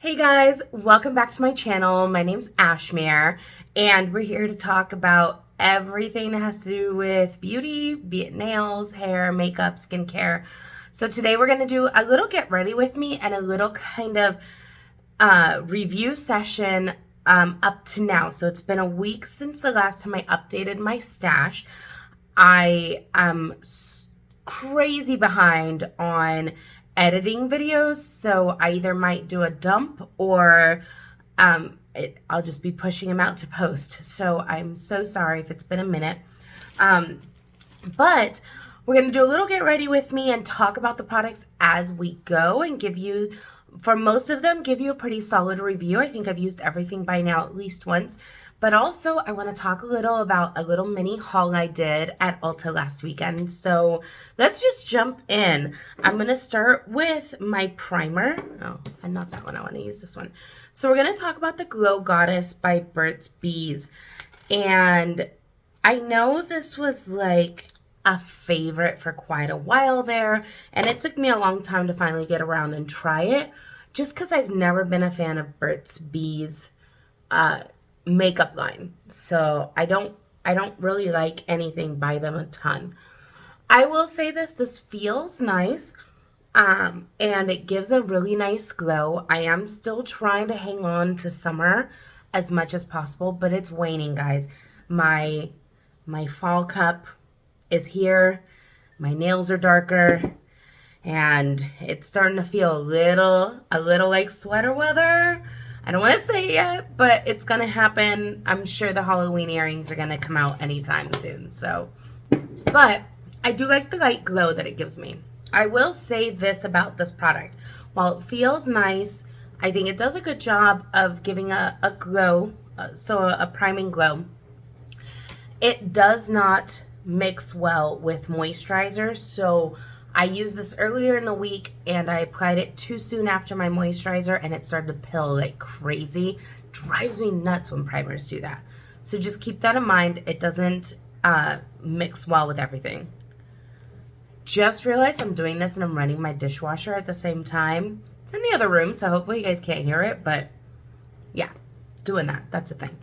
Hey guys, welcome back to my channel. My name's Ashmere, and we're here to talk about everything that has to do with beauty, be it nails, hair, makeup, skincare. So today we're going to do a little get ready with me and a little kind of review session up to now. So it's been a week since the last time I updated my stash. I am crazy behind on editing videos, so I either might do a dump or I'll just be pushing them out to post. So I'm so sorry if it's been a minute. But we're going to do a little get ready with me and talk about the products as we go and give you, for most of them, give you a pretty solid review. I think I've used everything by now at least once. But also, I want to talk a little about a little mini haul I did at Ulta last weekend. So let's just jump in. I'm going to start with my primer. Oh, and not that one. I want to use this one. So we're going to talk about the Glow Goddess by Burts Bees. And I know this was like a favorite for quite a while there. And it took me a long time to finally get around and try it. Just because I've never been a fan of Burts Bees makeup line, so I don't really like anything by them a ton. I will say this feels nice, and it gives a really nice glow. I am still trying to hang on to summer as much as possible, but it's waning, guys. My fall cup is here. My nails are darker, and it's starting to feel a little like sweater weather. I don't want to say it yet, but it's going to happen. I'm sure the Halloween earrings are going to come out anytime soon. So, but I do like the light glow that it gives me. I will say this about this product. While it feels nice, I think it does a good job of giving a glow, so a priming glow. It does not mix well with moisturizer, so I used this earlier in the week and I applied it too soon after my moisturizer and it started to pill like crazy. Drives me nuts when primers do that. So just keep that in mind. It doesn't mix well with everything. Just realized I'm doing this and I'm running my dishwasher at the same time. It's in the other room, so hopefully you guys can't hear it, but yeah, doing that. That's a thing.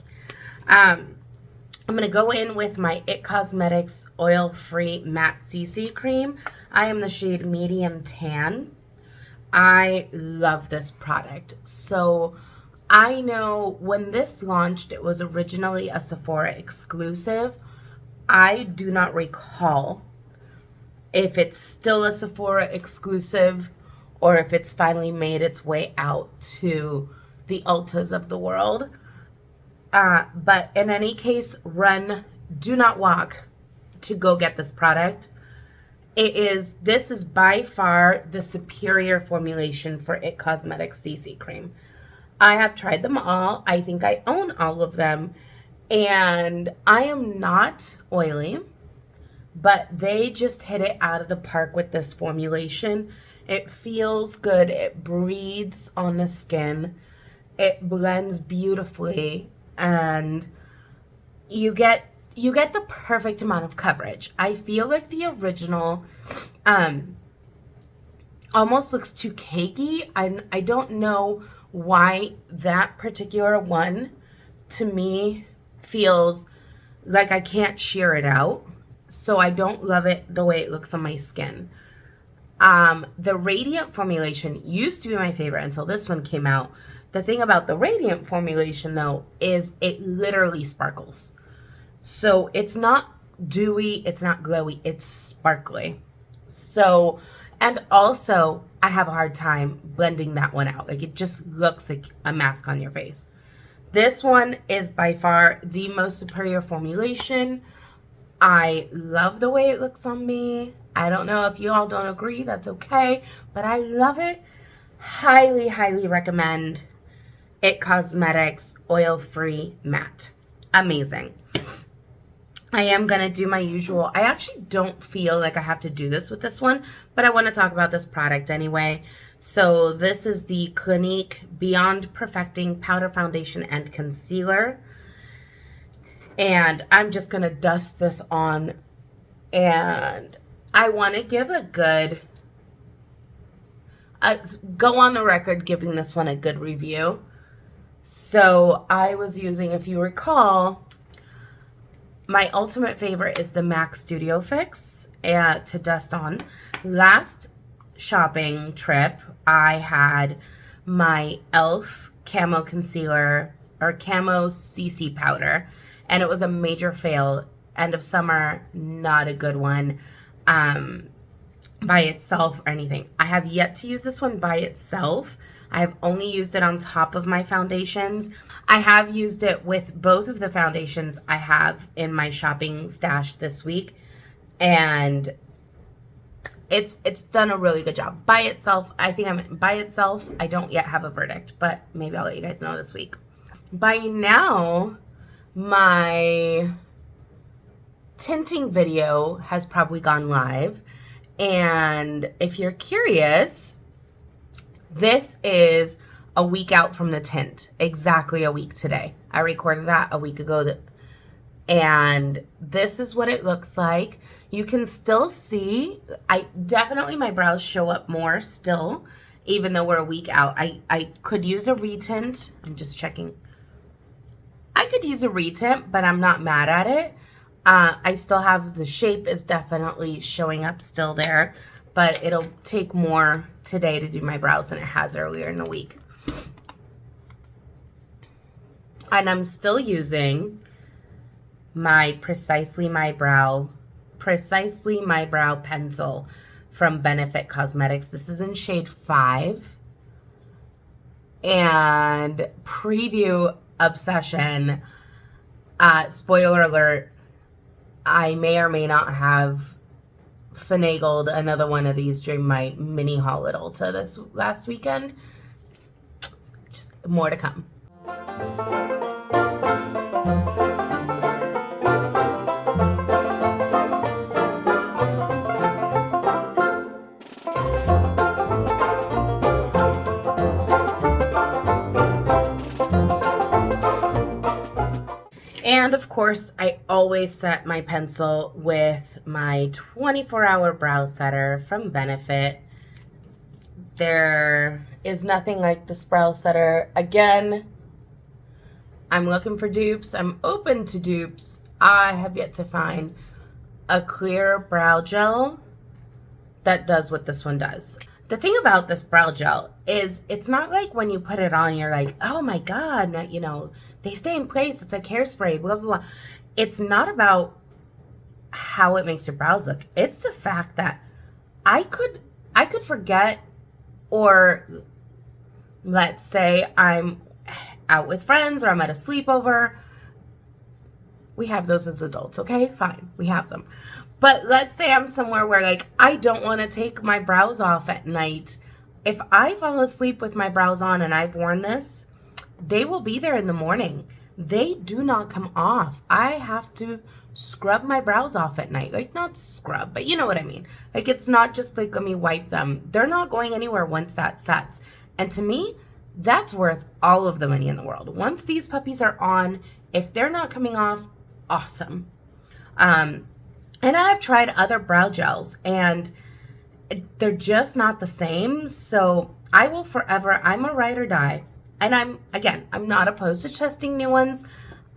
I'm going to go in with my IT Cosmetics Oil-Free Matte CC Cream. I am the shade Medium Tan. I love this product. So I know when this launched, it was originally a Sephora exclusive. I do not recall if it's still a Sephora exclusive or if it's finally made its way out to the Ultas of the world. But in any case, run, do not walk to go get this product. This is by far the superior formulation for IT Cosmetics CC Cream. I have tried them all. I think I own all of them. And I am not oily, but they just hit it out of the park with this formulation. It feels good. It breathes on the skin. It blends beautifully. And you get the perfect amount of coverage. I feel like the original almost looks too cakey. I don't know why that particular one to me feels like I can't sheer it out. So I don't love it the way it looks on my skin. The Radiant formulation used to be my favorite until this one came out. The thing about the Radiant formulation, though, is it literally sparkles. So it's not dewy, it's not glowy, it's sparkly. So, and also, I have a hard time blending that one out. Like, it just looks like a mask on your face. This one is by far the most superior formulation. I love the way it looks on me. I don't know if you all don't agree, that's okay, but I love it. Highly, highly recommend IT Cosmetics Oil-Free Matte. Amazing. I am going to do my usual. I actually don't feel like I have to do this with this one, but I want to talk about this product anyway. So this is the Clinique Beyond Perfecting Powder Foundation and Concealer. And I'm just going to dust this on. And I want to give a good go on the record giving this one a good review. So I was using, if you recall, my ultimate favorite is the MAC Studio Fix to dust on. Last shopping trip, I had my e.l.f. Camo Concealer or Camo CC Powder, and it was a major fail. End of summer, not a good one by itself or anything. I have yet to use this one by itself. I have only used it on top of my foundations. I have used it with both of the foundations I have in my shopping stash this week, and it's done a really good job. By itself, I don't yet have a verdict, but maybe I'll let you guys know this week. By now, my tinting video has probably gone live, and if you're curious, this is a week out from the tint. Exactly a week today. I recorded that a week ago. And this is what it looks like. You can still see, my brows show up more still, even though we're a week out. I could use a retint. I'm just checking. I could use a retint, but I'm not mad at it. I still have, the shape is definitely showing up still there, but it'll take more today to do my brows than it has earlier in the week. And I'm still using my Precisely My Brow pencil from Benefit Cosmetics. This is in shade 5. And preview obsession, spoiler alert, I may or may not have finagled another one of these during my mini haul at Ulta this last weekend. Just more to come. And of course, I always set my pencil with my 24-hour brow setter from Benefit. There is nothing like this brow setter. Again, I'm looking for dupes. I'm open to dupes. I have yet to find a clear brow gel that does what this one does. The thing about this brow gel is it's not like when you put it on, you're like, oh my God, you know, they stay in place. It's like hairspray, blah, blah, blah. It's not about how it makes your brows look. It's the fact that I could forget, or let's say I'm out with friends or I'm at a sleepover. We have those as adults, okay? Fine, we have them. But let's say I'm somewhere where, like, I don't want to take my brows off at night. If I fall asleep with my brows on and I've worn this, they will be there in the morning. They do not come off. I have to scrub my brows off at night. Like, not scrub, but you know what I mean. Like, it's not just like, let me wipe them. They're not going anywhere once that sets. And to me, that's worth all of the money in the world. Once these puppies are on, if they're not coming off, awesome. And I've tried other brow gels, and they're just not the same. So I will forever, I'm a ride or die. And I'm not opposed to testing new ones.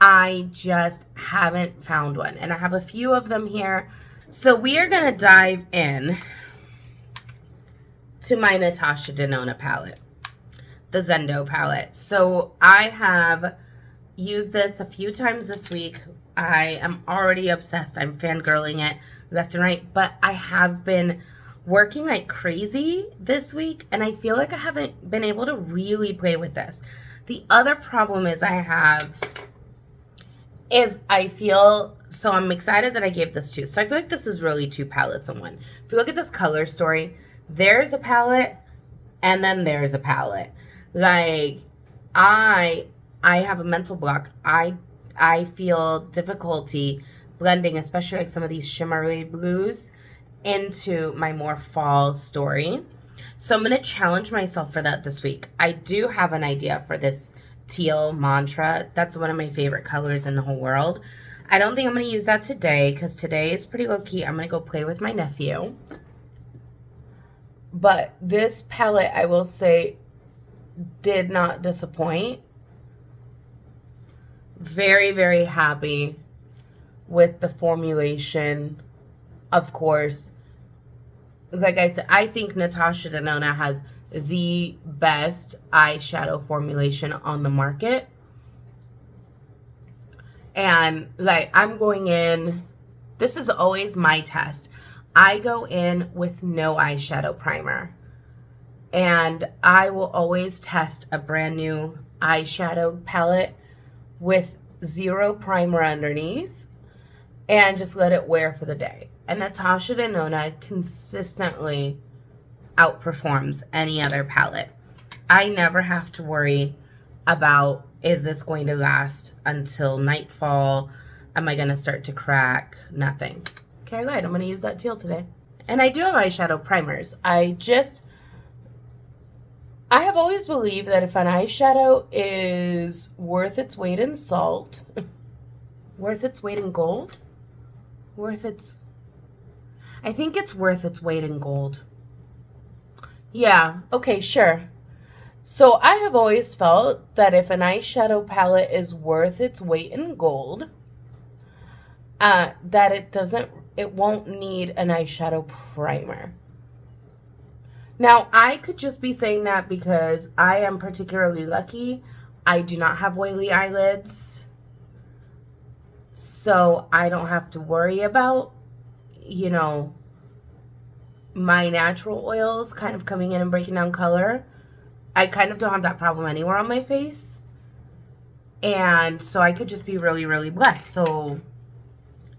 I just haven't found one. And I have a few of them here. So we are going to dive in to my Natasha Denona palette, the Zendo palette. So I have used this a few times this week. I am already obsessed. I'm fangirling it left and right. But I have been working like crazy this week, and I feel like I haven't been able to really play with this. The other problem is I feel, so I'm excited that I gave this to. So I feel like this is really two palettes in one. If you look at this color story, there's a palette and then there's a palette. Like, I have a mental block. I feel difficulty blending, especially like some of these shimmery blues, into my more fall story. So I'm going to challenge myself for that this week. I do have an idea for this teal mantra. That's one of my favorite colors in the whole world. I don't think I'm going to use that today because today is pretty low key. I'm going to go play with my nephew. But this palette, I will say, did not disappoint. Very, very happy with the formulation. Of course, like I said, I think Natasha Denona has the best eyeshadow formulation on the market. And like, I'm going in, this is always my test. I go in with no eyeshadow primer. And I will always test a brand new eyeshadow palette with zero primer underneath and just let it wear for the day. And Natasha Denona consistently outperforms any other palette. I never have to worry about, is this going to last until nightfall? Am I going to start to crack? Nothing. Okay, good. I'm going to use that teal today. And I do have eyeshadow primers. I have always believed that if an eyeshadow is worth its weight in salt, worth its weight in gold, I think it's worth its weight in gold. Yeah, okay, sure. So I have always felt that if an eyeshadow palette is worth its weight in gold, that it won't need an eyeshadow primer. Now, I could just be saying that because I am particularly lucky. I do not have oily eyelids, so I don't have to worry about, you know, my natural oils kind of coming in and breaking down color. I kind of don't have that problem anywhere on my face. And so I could just be really, really blessed. So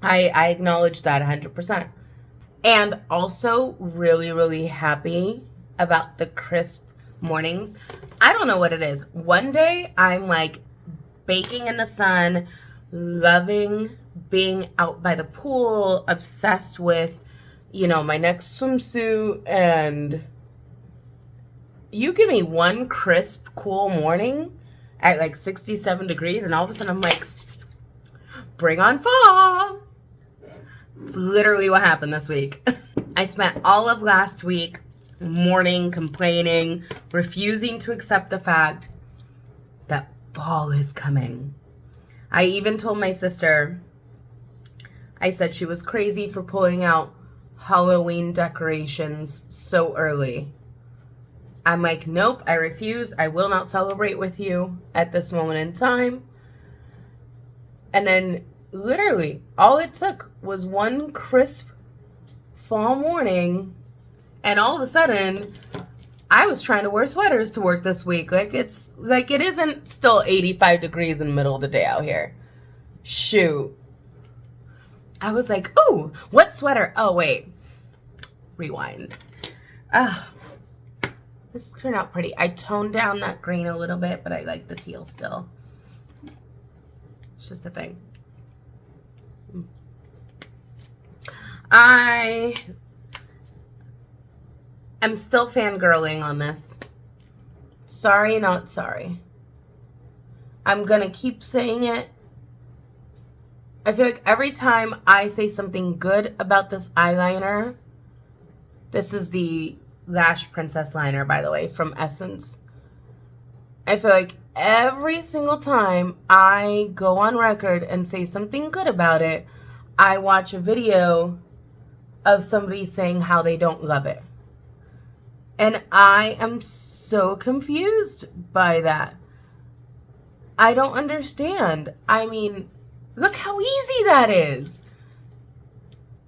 I acknowledge that 100%. And also really, really happy about the crisp mornings. I don't know what it is. One day I'm like baking in the sun, loving being out by the pool, obsessed with, you know, my next swimsuit, and you give me one crisp, cool morning at like 67 degrees, and all of a sudden I'm like, bring on fall. It's literally what happened this week. I spent all of last week mourning, complaining, refusing to accept the fact that fall is coming. I even told my sister, I said she was crazy for pulling out Halloween decorations so early. I'm like, nope, I refuse. I will not celebrate with you at this moment in time. And then literally all it took was one crisp fall morning, and all of a sudden I was trying to wear sweaters to work this week. Like, it's like, it isn't still 85 degrees in the middle of the day out here. Shoot. I was like, ooh, what sweater? Oh, wait. Rewind. This turned out pretty. I toned down that green a little bit, but I like the teal still. It's just a thing. I am still fangirling on this. Sorry, not sorry. I'm gonna keep saying it. I feel like every time I say something good about this eyeliner, this is the Lash Princess Liner, by the way, from Essence. I feel like every single time I go on record and say something good about it, I watch a video of somebody saying how they don't love it. And I am so confused by that. I don't understand. I mean, look how easy that is.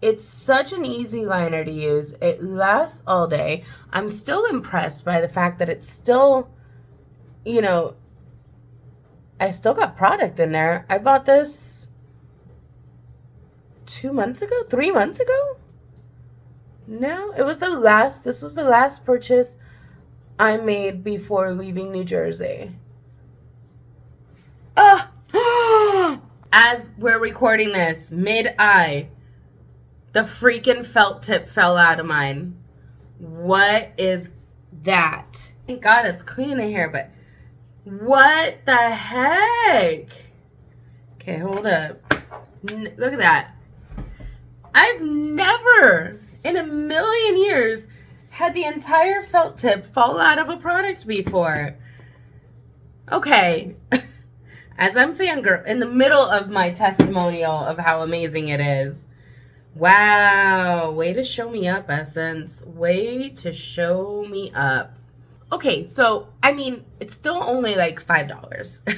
It's such an easy liner to use. It lasts all day. I'm still impressed by the fact that it's still, you know, I still got product in there. I bought this 2 months ago, 3 months ago. No, this was the last purchase I made before leaving New Jersey. As we're recording this, mid-eye, the freaking felt tip fell out of mine. What is that? Thank God it's clean in here, but what the heck? Okay, hold up. Look at that. I've never in a million years had the entire felt tip fall out of a product before. Okay. As I'm fangirl in the middle of my testimonial of how amazing it is. Wow. Way to show me up, Essence. Way to show me up. Okay, so, I mean, it's still only like $5.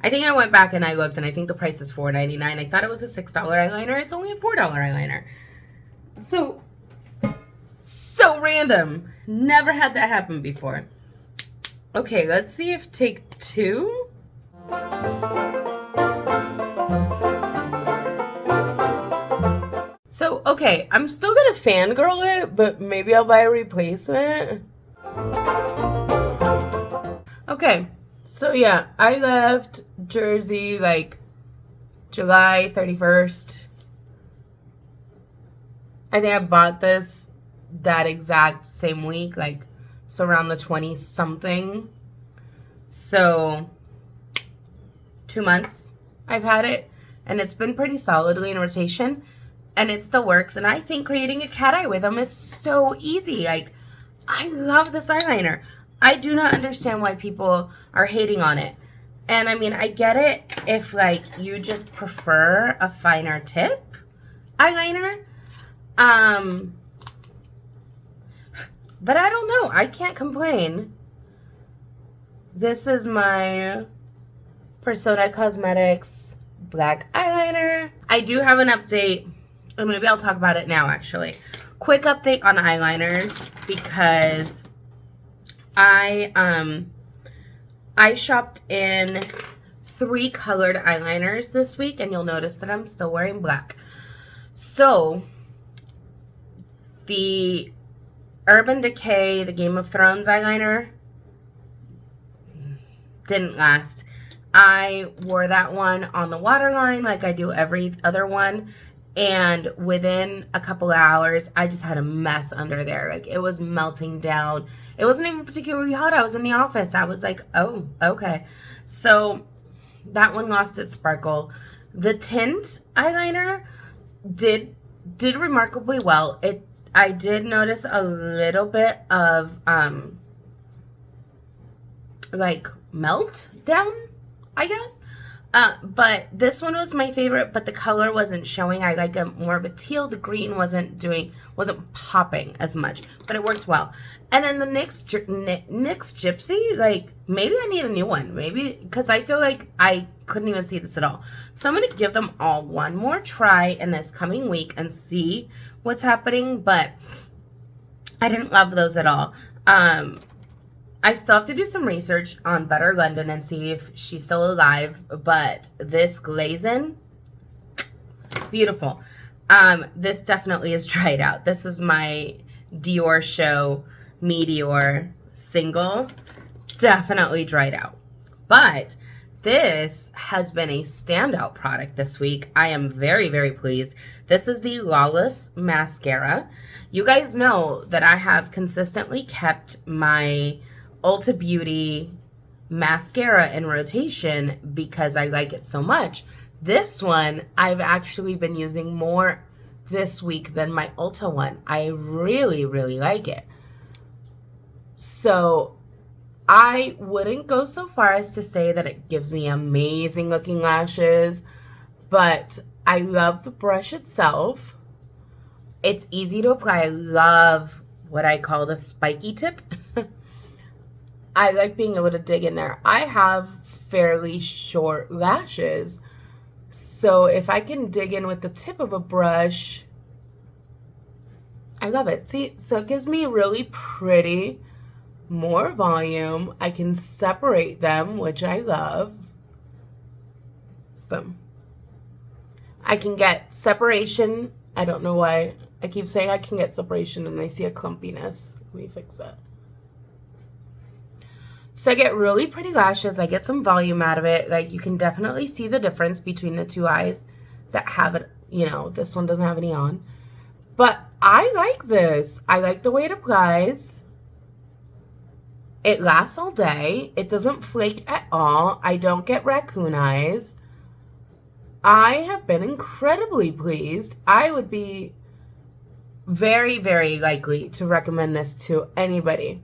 I think I went back and I looked, and I think the price is $4.99. I thought it was a $6 eyeliner. It's only a $4 eyeliner. So random. Never had that happen before. Okay, let's see if take two. So, okay, I'm still gonna fangirl it, but maybe I'll buy a replacement. Okay, so yeah, I left Jersey like July 31st. I think I bought this that exact same week, like, so around the 20-something. So, 2 months I've had it, and it's been pretty solidly in rotation, and it still works. And I think creating a cat eye with them is so easy. Like, I love this eyeliner. I do not understand why people are hating on it. And I mean, I get it if, like, you just prefer a finer tip eyeliner. But I don't know. I can't complain. This is my Persona Cosmetics black eyeliner. I do have an update, and maybe I'll talk about it now, actually. Quick update on eyeliners, because I shopped in 3 colored eyeliners this week, and you'll notice that I'm still wearing black. So, the Urban Decay, the Game of Thrones eyeliner didn't last. I wore that one on the waterline like I do every other one, and within a couple of hours, I just had a mess under there. Like, it was melting down. It wasn't even particularly hot. I was in the office. I was like, oh, okay. So that one lost its sparkle. The tint eyeliner did remarkably well. I did notice a little bit of like melt down, I guess. But this one was my favorite, but the color wasn't showing. I like more of a teal. The green wasn't popping as much, but it worked well. And then the NYX Gypsy, like, maybe I need a new one. Maybe, because I feel like I couldn't even see this at all. So I'm going to give them all one more try in this coming week and see what's happening. But I didn't love those at all. I still have to do some research on Better London and see if she's still alive. But this glazing, beautiful. This definitely is dried out. This is my Dior Show Meteor single. Definitely dried out. But this has been a standout product this week. I am very, very pleased. This is the Lawless mascara. You guys know that I have consistently kept my ULTA Beauty mascara in rotation because I like it so much. This one I've actually been using more this week than my ULTA one. I really, really like it. So I wouldn't go so far as to say that it gives me amazing looking lashes, but I love the brush itself. It's easy to apply. I love what I call the spiky tip. I like being able to dig in there. I have fairly short lashes, so if I can dig in with the tip of a brush, I love it. See, so it gives me really pretty, more volume. I can separate them, which I love. Boom. I can get separation. I don't know why I keep saying I can get separation and I see a clumpiness. Let me fix that. So I get really pretty lashes. I get some volume out of it. Like, you can definitely see the difference between the two eyes that have it. You know, this one doesn't have any on. But I like this. I like the way it applies. It lasts all day. It doesn't flake at all. I don't get raccoon eyes. I have been incredibly pleased. I would be very, very likely to recommend this to anybody.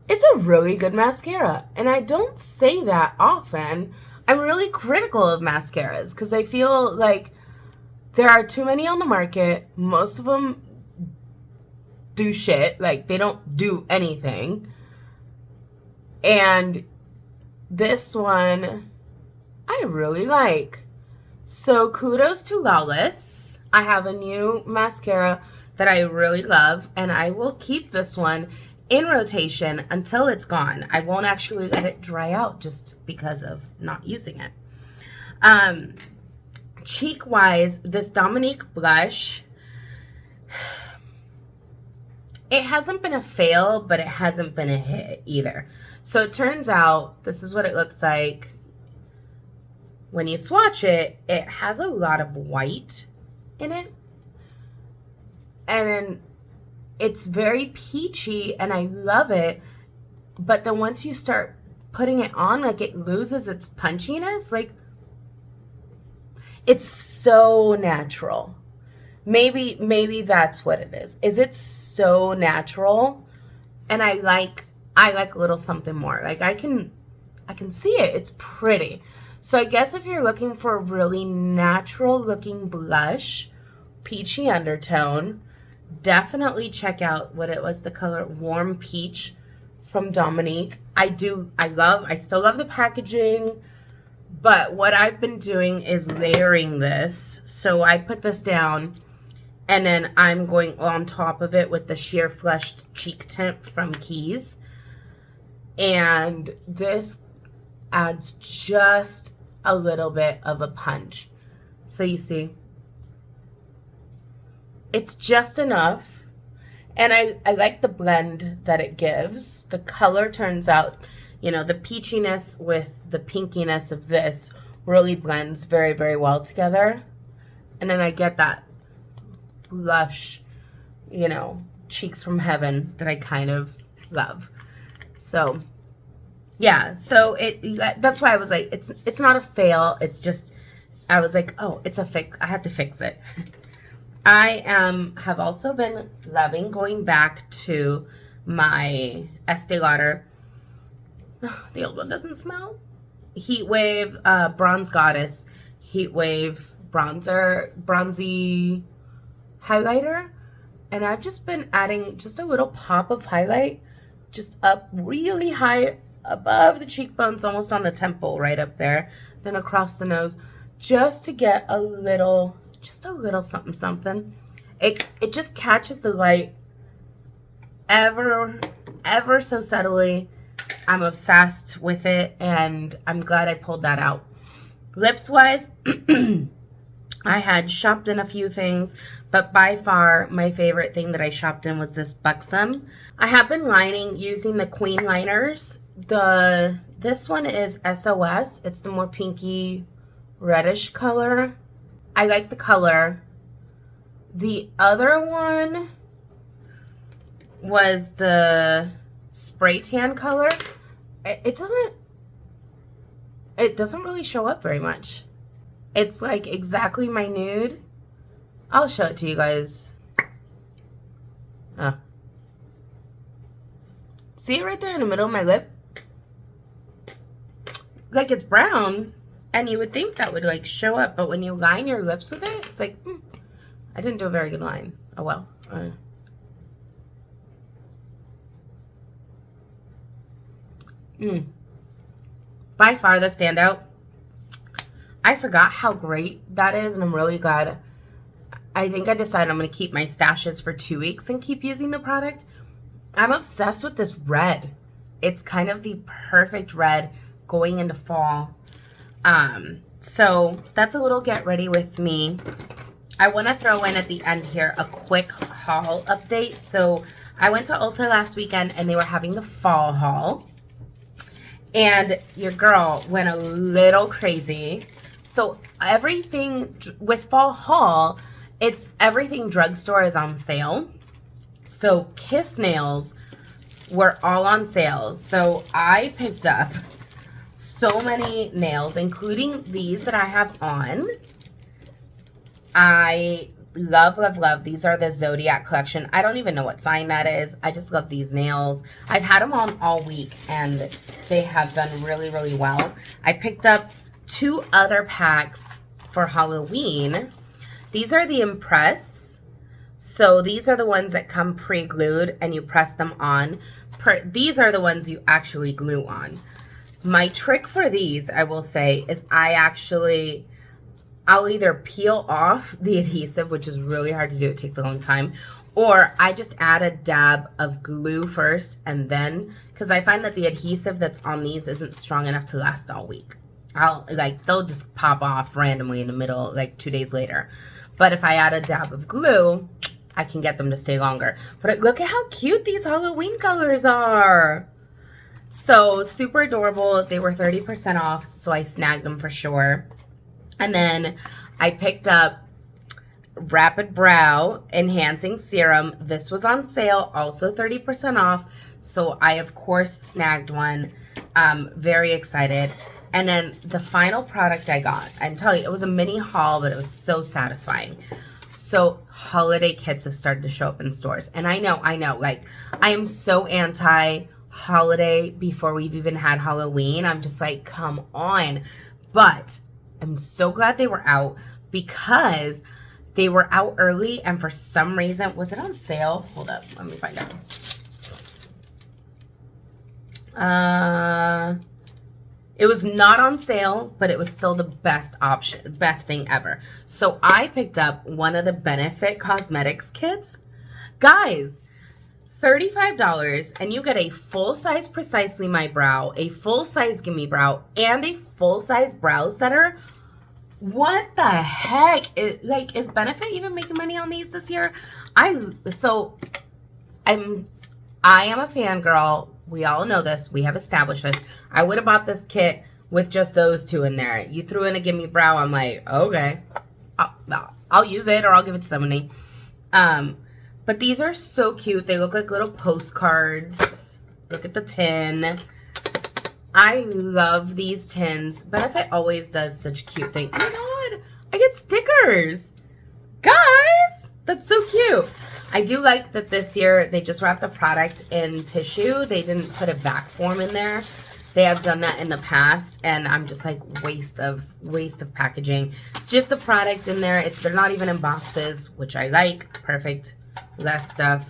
It's a really good mascara, and I don't say that often. I'm really critical of mascaras because I feel like there are too many on the market. Most of them do shit. Like, they don't do anything. And this one, I really like. So, kudos to Lawless. I have a new mascara that I really love, and I will keep this one in rotation until it's gone. I won't actually let it dry out just because of not using it. Cheek wise, this Dominique blush, it hasn't been a fail, but it hasn't been a hit either. So it turns out this is what it looks like when you swatch it. It has a lot of white in it, and then it's very peachy, and I love it. But then once you start putting it on, like, it loses its punchiness. Like, it's so natural. Maybe that's what it is. Is it so natural? And I like a little something more. Like, I can see it. It's pretty. So I guess if you're looking for a really natural looking blush, peachy undertone, definitely check out what it was, the color Warm Peach from Dominique. I still love the packaging, but what I've been doing is layering this. So I put this down, and then I'm going on top of it with the Sheer Flushed Cheek Tint from Keys. And this adds just a little bit of a punch. So you see, it's just enough. And I like the blend that it gives. The color turns out, you know, the peachiness with the pinkiness of this really blends very, very well together. And then I get that blush, you know, cheeks from heaven that I kind of love. So yeah, so that's why I was like, it's not a fail. It's just, I was like, oh, it's a fix. I have to fix it. I have also been loving going back to my Estee Lauder. Oh, the old one doesn't smell. Heat Wave Bronze Goddess Heat Wave bronzy highlighter. And I've just been adding just a little pop of highlight just up really high above the cheekbones, almost on the temple, right up there, then across the nose, just to get a little something something. It just catches the light ever so subtly. I'm obsessed with it, and I'm glad I pulled that out. Lips wise, I had shopped in a few things, but by far my favorite thing that I shopped in was this Buxom. I have been lining using the Queen liners. This one is SOS. It's the more pinky reddish color. I like the color. The other one was the spray tan color. It doesn't really show up very much. It's like exactly my nude. I'll show it to you guys. Oh. See it right there in the middle of my lip? Like, it's brown, and you would think that would like show up, but when you line your lips with it, it's like, I didn't do a very good line. Oh well. By far the standout. I forgot how great that is, and I'm really glad. I think I decided I'm going to keep my stashes for 2 weeks and keep using the product. I'm obsessed with this red. It's kind of the perfect red going into fall. So that's a little get ready with me. I want to throw in at the end here a quick haul update. So I went to Ulta last weekend, and they were having the fall haul. And your girl went a little crazy. So everything with fall haul, it's everything drugstore is on sale. So Kiss nails were all on sale. So I picked up so many nails, including these that I have on. I love, love, love. These are the Zodiac collection. I don't even know what sign that is. I just love these nails. I've had them on all week, and they have done really, really well. I picked up 2 other packs for Halloween. These are the Impress. So these are the ones that come pre-glued, and you press them on. These are the ones you actually glue on. My trick for these, I will say, is I'll either peel off the adhesive, which is really hard to do, it takes a long time, or I just add a dab of glue first, and then, because I find that the adhesive that's on these isn't strong enough to last all week. They'll just pop off randomly in the middle, like 2 days later. But if I add a dab of glue, I can get them to stay longer. But look at how cute these Halloween colors are. So super adorable. They were 30% off, so I snagged them for sure. And then I picked up Rapid Brow Enhancing Serum. This was on sale, also 30% off. So I, of course, snagged one. Very excited. And then the final product I got, I'm telling you, it was a mini haul, but it was so satisfying. So holiday kits have started to show up in stores. And I know, like, I am so anti-holiday before we've even had Halloween. I'm just like, come on. But I'm so glad they were out, because they were out early, and for some reason, was it on sale? Hold up, let me find out. It was not on sale, but it was still the best option, best thing ever. So I picked up one of the Benefit Cosmetics kits. Guys, $35, and you get a full-size Precisely My Brow, a full-size Gimme Brow, and a full-size brow setter. What the heck? Is Benefit even making money on these this year? I am a fangirl. We all know this. We have established this. I would have bought this kit with just those 2 in there. You threw in a Gimme Brow, I'm like, okay, I'll use it, or I'll give it to somebody. But these are so cute. They look like little postcards. Look at the tin. I love these tins. Benefit always does such cute things. Oh my god, I get stickers. Guys, that's so cute. I do like that this year they just wrapped the product in tissue. They didn't put a vac form in there. They have done that in the past, and I'm just like, waste of packaging. It's just the product in there. They're not even in boxes, which I like. Perfect. Less stuff.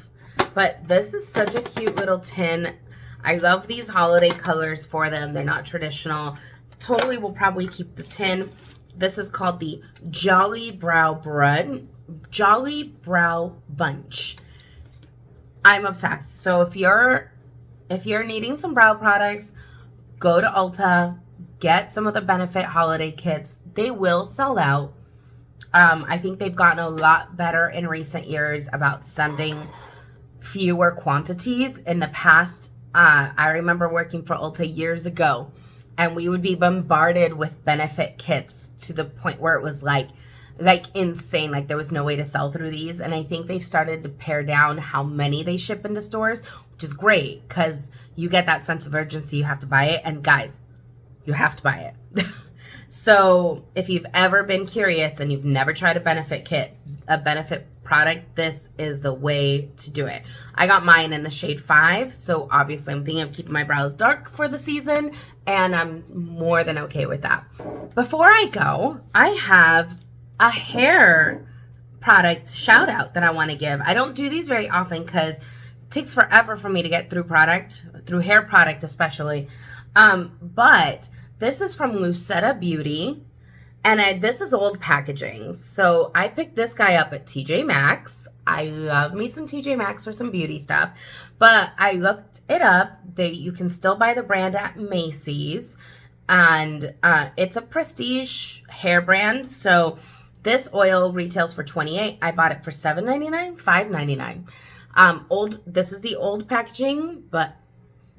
But this is such a cute little tin. I love these holiday colors for them. They're not traditional. Totally will probably keep the tin. This is called the Jolly Brow Bunch. I'm obsessed. So if you're needing some brow products, go to ULTA, get some of the Benefit holiday kits. They will sell out. I think they've gotten a lot better in recent years about sending fewer quantities. In the past, I remember working for ULTA years ago, and we would be bombarded with Benefit kits to the point where it was like insane. Like, there was no way to sell through these. And I think they've started to pare down how many they ship into stores, which is great, because you get that sense of urgency. You have to buy it. And guys, you have to buy it. So if you've ever been curious and you've never tried a Benefit kit, a Benefit product, this is the way to do it. I got mine in the shade 5, so obviously I'm thinking of keeping my brows dark for the season, and I'm more than okay with that. Before I go, I have a hair product shout out that I want to give. I don't do these very often because it takes forever for me to get through hair product especially. But this is from Lucetta Beauty, and this is old packaging. So I picked this guy up at TJ Maxx. I love me some TJ Maxx for some beauty stuff, but I looked it up. You can still buy the brand at Macy's, and it's a prestige hair brand. So this oil retails for $28. I bought it for $7.99, $5.99. This is the old packaging, but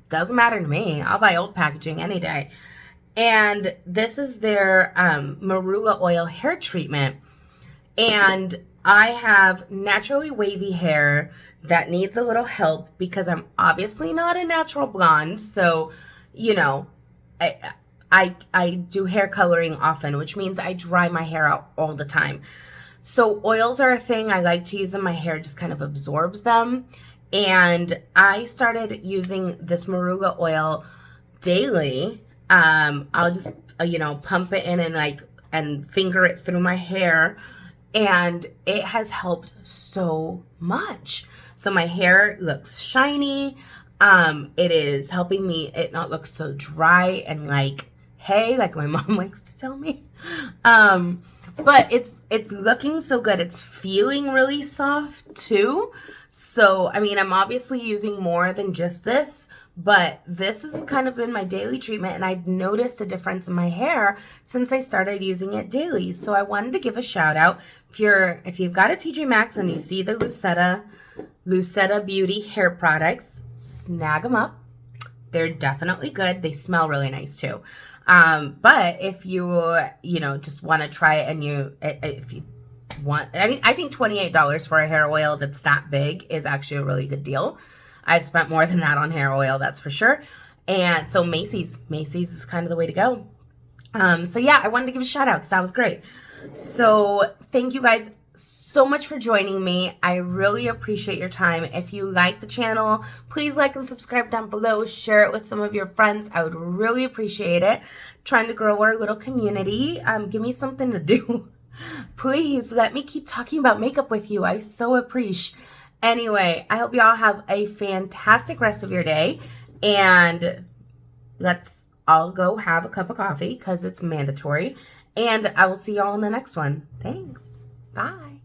doesn't matter to me. I'll buy old packaging any day. And this is their marula oil hair treatment. And I have naturally wavy hair that needs a little help because I'm obviously not a natural blonde. So, you know, I do hair coloring often, which means I dry my hair out all the time. So oils are a thing. I like to use them. My hair just kind of absorbs them. And I started using this Marula oil daily. I'll just, pump it in and finger it through my hair. And it has helped so much. So my hair looks shiny. It is helping me it not look so dry and like hay, like my mom likes to tell me. But it's looking so good. It's feeling really soft too. So, I mean, I'm obviously using more than just this, but this has kind of been my daily treatment, and I've noticed a difference in my hair since I started using it daily. So I wanted to give a shout out. If you've got a TJ Maxx and you see the Lucetta Beauty hair products, snag them up. They're definitely good. They smell really nice too. But if you just want to try it, and if you want, I mean, I think $28 for a hair oil that's that big is actually a really good deal. I've spent more than that on hair oil, that's for sure. And so Macy's is kind of the way to go. So yeah, I wanted to give a shout out because that was great. So thank you guys so much for joining me. I really appreciate your time. If you like the channel, please like and subscribe down below. Share it with some of your friends. I would really appreciate it. Trying to grow our little community. Give me something to do. Please let me keep talking about makeup with you. I so appreciate. Anyway, I hope you all have a fantastic rest of your day, and let's all go have a cup of coffee because it's mandatory. And I will see y'all in the next one. Thanks. Bye.